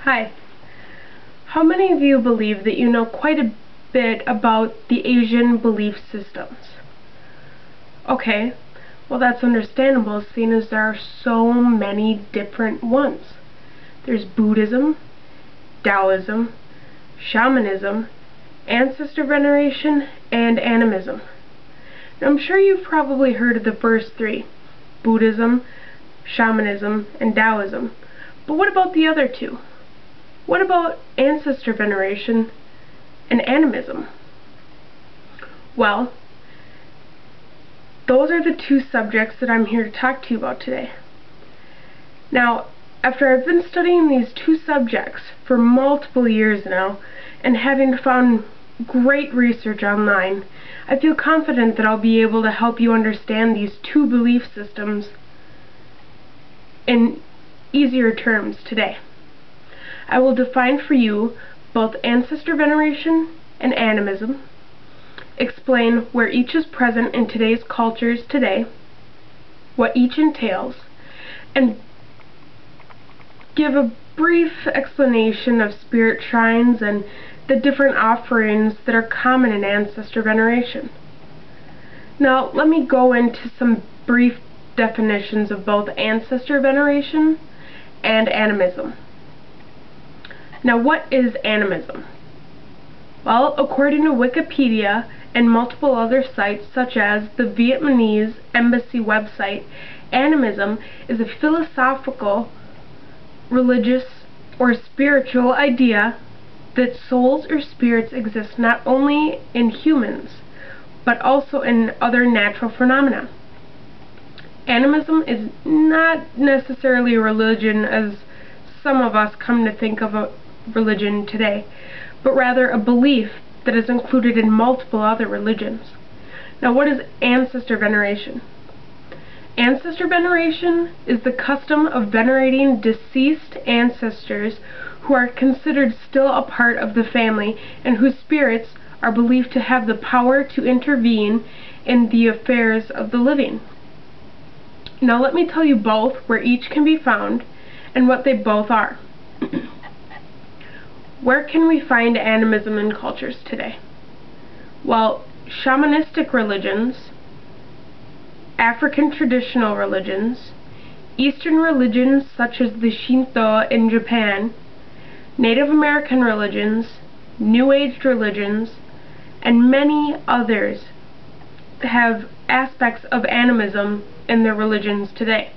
Hi. How many of you believe that you know quite a bit about the Asian belief systems? Okay, well that's understandable, seeing as there are so many different ones. There's Buddhism, Taoism, Shamanism, Ancestor Veneration, and Animism. Now, I'm sure you've probably heard of the first three, Buddhism, Shamanism, and Taoism. But what about the other two? What about Ancestor Veneration and Animism? Well, those are the two subjects that I'm here to talk to you about today. Now, after I've been studying these two subjects for multiple years now, and having found great research online, I feel confident that I'll be able to help you understand these two belief systems in easier terms today. I will define for you both Ancestor Veneration and Animism, explain where each is present in today's cultures today, what each entails, and give a brief explanation of spirit shrines and the different offerings that are common in Ancestor Veneration. Now, let me go into some brief definitions of both Ancestor Veneration and Animism. Now, what is Animism? Well, according to Wikipedia and multiple other sites such as the Vietnamese embassy website, Animism is a philosophical, religious, or spiritual idea that souls or spirits exist not only in humans, but also in other natural phenomena. Animism is not necessarily a religion as some of us come to think of a religion today, but rather a belief that is included in multiple other religions. Now, what is Ancestor Veneration? Ancestor Veneration is the custom of venerating deceased ancestors who are considered still a part of the family and whose spirits are believed to have the power to intervene in the affairs of the living. Now, let me tell you both where each can be found and what they both are. Where can we find animism in cultures today? Well, shamanistic religions, African traditional religions, Eastern religions such as the Shinto in Japan, Native American religions, New Age religions, and many others have aspects of animism in their religions today.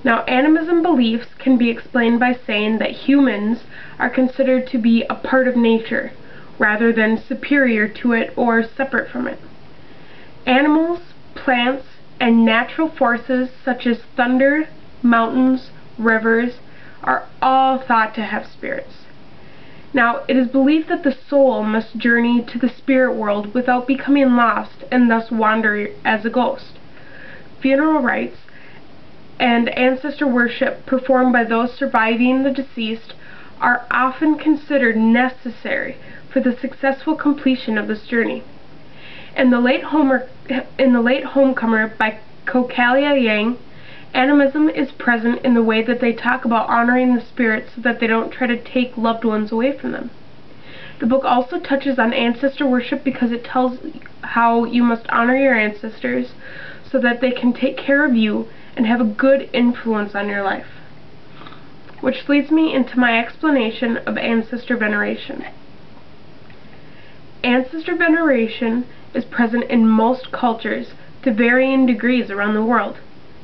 Now, animism beliefs can be explained by saying that humans are considered to be a part of nature, rather than superior to it or separate from it. Animals, plants, and natural forces such as thunder, mountains, rivers, are all thought to have spirits. Now, it is believed that the soul must journey to the spirit world without becoming lost and thus wander as a ghost. Funeral rites and ancestor worship performed by those surviving the deceased are often considered necessary for the successful completion of this journey. In the Late Homecomer by Kokalia Yang, animism is present in the way that they talk about honoring the spirits so that they don't try to take loved ones away from them. The book also touches on ancestor worship because it tells how you must honor your ancestors so that they can take care of you and have a good influence on your life. Which leads me into my explanation of Ancestor Veneration. Ancestor Veneration is present in most cultures to varying degrees around the world.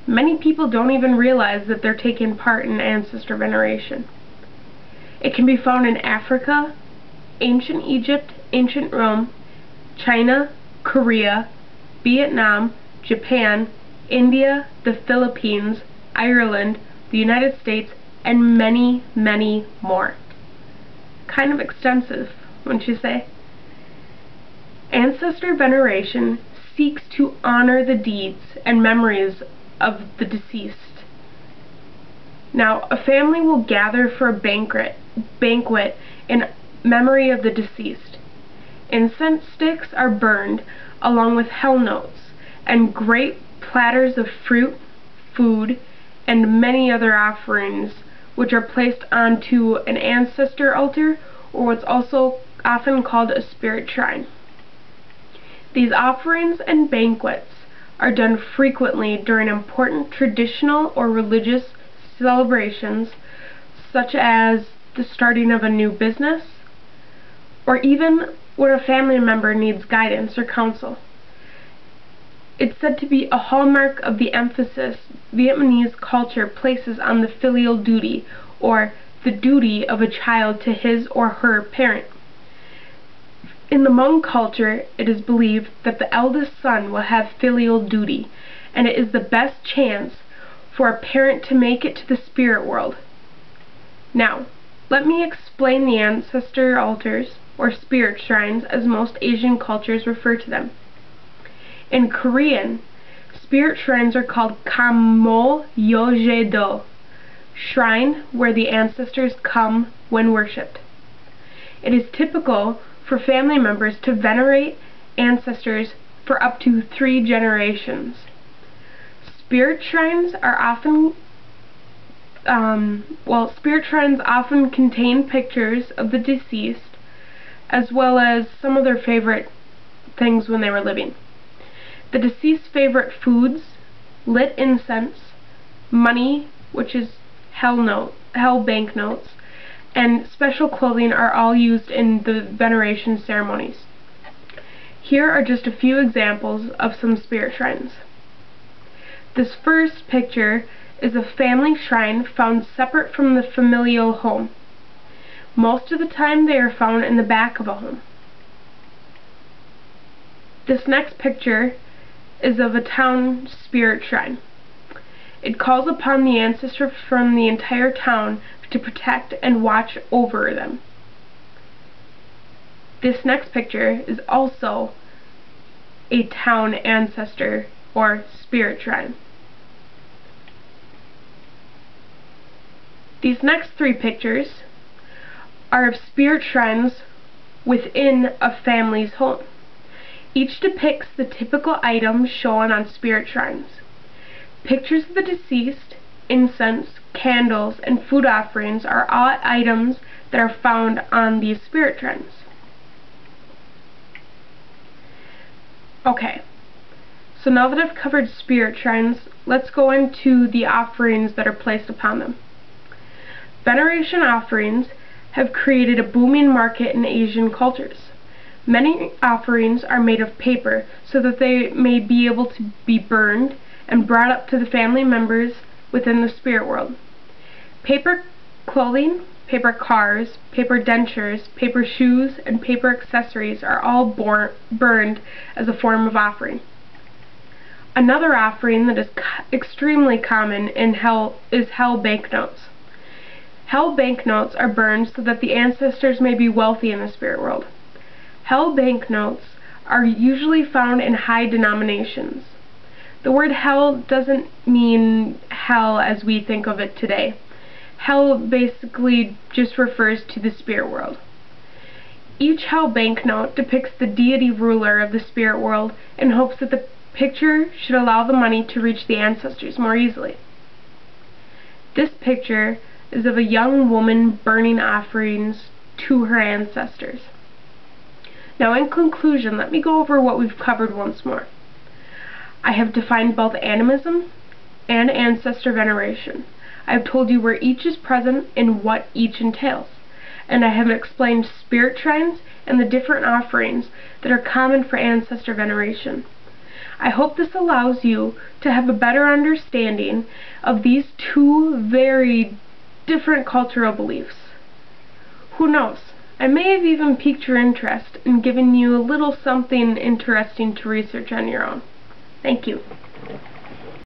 Many people don't even realize that they're taking part in Ancestor Veneration. It can be found in Africa, ancient Egypt, ancient Rome, China, Korea, Vietnam, Japan, India, the Philippines, Ireland, the United States, and many, many more. Kind of extensive, wouldn't you say? Ancestor Veneration seeks to honor the deeds and memories of the deceased. Now, a family will gather for a banquet in memory of the deceased. Incense sticks are burned along with hell notes, and great platters of fruit, food, and many other offerings which are placed onto an ancestor altar, or what's also often called a spirit shrine. These offerings and banquets are done frequently during important traditional or religious celebrations, such as the starting of a new business, or even when a family member needs guidance or counsel. It's said to be a hallmark of the emphasis Vietnamese culture places on the filial duty, or the duty of a child to his or her parent. In the Hmong culture, it is believed that the eldest son will have filial duty, and it is the best chance for a parent to make it to the spirit world. Now, let me explain the ancestor altars, or spirit shrines, as most Asian cultures refer to them. In Korean, spirit shrines are called Kammo Yoje-do, shrine where the ancestors come when worshipped. It is typical for family members to venerate ancestors for up to 3 generations. Spirit shrines often contain pictures of the deceased, as well as some of their favorite things when they were living. The deceased's favorite foods, lit incense, money, which is hell banknotes, and special clothing are all used in the veneration ceremonies. Here are just a few examples of some spirit shrines. This first picture is a family shrine found separate from the familial home. Most of the time they are found in the back of a home. This next picture is of a town spirit shrine. It calls upon the ancestor from the entire town to protect and watch over them. This next picture is also a town ancestor or spirit shrine. These next 3 pictures are of spirit shrines within a family's home. Each depicts the typical items shown on spirit shrines. Pictures of the deceased, incense, candles, and food offerings are all items that are found on these spirit shrines. Okay, so now that I've covered spirit shrines, let's go into the offerings that are placed upon them. Veneration offerings have created a booming market in Asian cultures. Many offerings are made of paper so that they may be able to be burned and brought up to the family members within the spirit world. Paper clothing, paper cars, paper dentures, paper shoes, and paper accessories are all burned as a form of offering. Another offering that is extremely common in hell is hell banknotes. Hell banknotes are burned so that the ancestors may be wealthy in the spirit world. Hell banknotes are usually found in high denominations. The word hell doesn't mean hell as we think of it today. Hell basically just refers to the spirit world. Each hell banknote depicts the deity ruler of the spirit world in hopes that the picture should allow the money to reach the ancestors more easily. This picture is of a young woman burning offerings to her ancestors. Now, in conclusion, let me go over what we've covered once more. I have defined both animism and ancestor veneration. I have told you where each is present and what each entails. And I have explained spirit shrines and the different offerings that are common for ancestor veneration. I hope this allows you to have a better understanding of these 2 very different cultural beliefs. Who knows? I may have even piqued your interest and given you a little something interesting to research on your own. Thank you.